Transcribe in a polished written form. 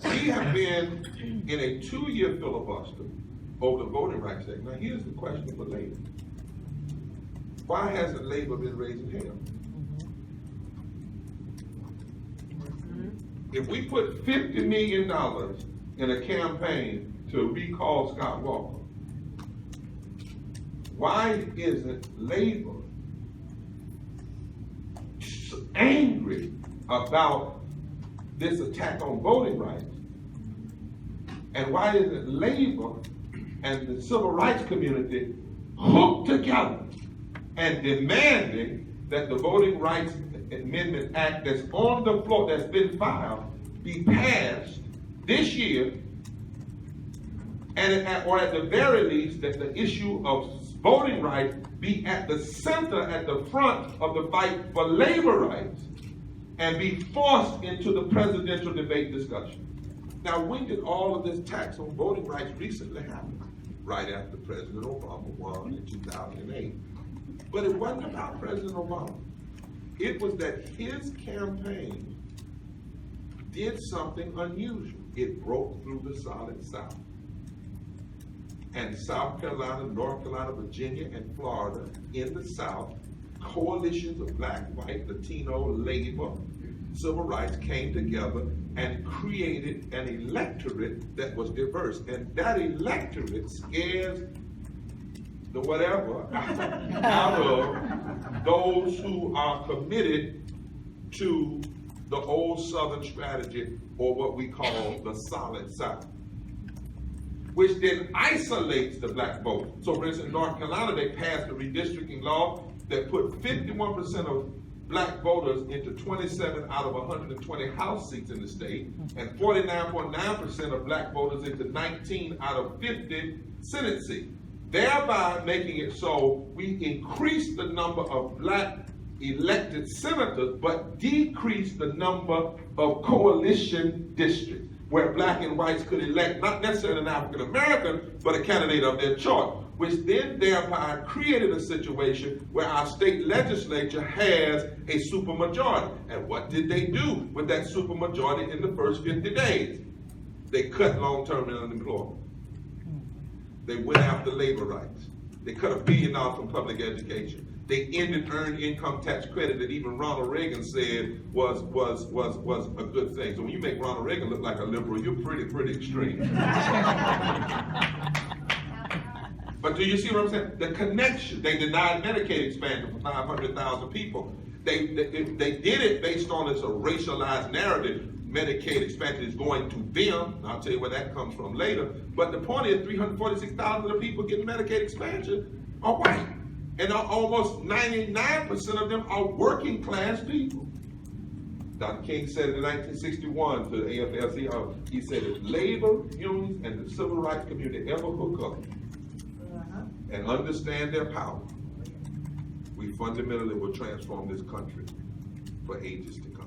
We have been in a 2-year filibuster over the Voting Rights Act. Now here's the question for Labor. Why hasn't Labor been raising hell? If we put $50 million in a campaign to recall Scott Walker, why isn't Labor angry about this attack on voting rights? And why isn't Labor and the civil rights community hooked together and demanding that the Voting Rights Amendment Act that's on the floor, that's been filed, be passed this year, and or at the very least that the issue of voting rights be at the center, at the front of the fight for labor rights, and be forced into the presidential debate discussion. Now, when did all of this tax on voting rights recently happen? Right after President Obama won in 2008. But it wasn't about President Obama. It was that his campaign did something unusual. It broke through the solid South. And South Carolina, North Carolina, Virginia, and Florida, in the South, coalitions of black, white, Latino, labor, civil rights came together and created an electorate that was diverse. And that electorate scares the whatever out of those who are committed to the old Southern strategy, or what we call the solid South, which then isolates the black vote. So for instance, in North Carolina, they passed a redistricting law that put 51% of black voters into 27 out of 120 House seats in the state, and 49.9% of black voters into 19 out of 50 Senate seats, thereby making it so we increase the number of black elected senators, but decrease the number of coalition districts, where black and whites could elect not necessarily an African American, but a candidate of their choice, which then thereby created a situation where our state legislature has a supermajority. And what did they do with that supermajority in the first 50 days? They cut long-term unemployment. They went after labor rights. They cut $1 billion from public education. They ended earned income tax credit that even Ronald Reagan said was a good thing. So when you make Ronald Reagan look like a liberal, you're pretty extreme. But do you see what I'm saying? The connection. They denied Medicaid expansion for 500,000 people. They did it based on a racialized narrative. Medicaid expansion is going to them. I'll tell you where that comes from later. But the point is 346,000 of the people getting Medicaid expansion are white. And almost 99% of them are working class people. Dr. King said it in 1961 to the AFL-CIO. He said, if labor unions and the civil rights community ever hook up and understand their power, we fundamentally will transform this country for ages to come.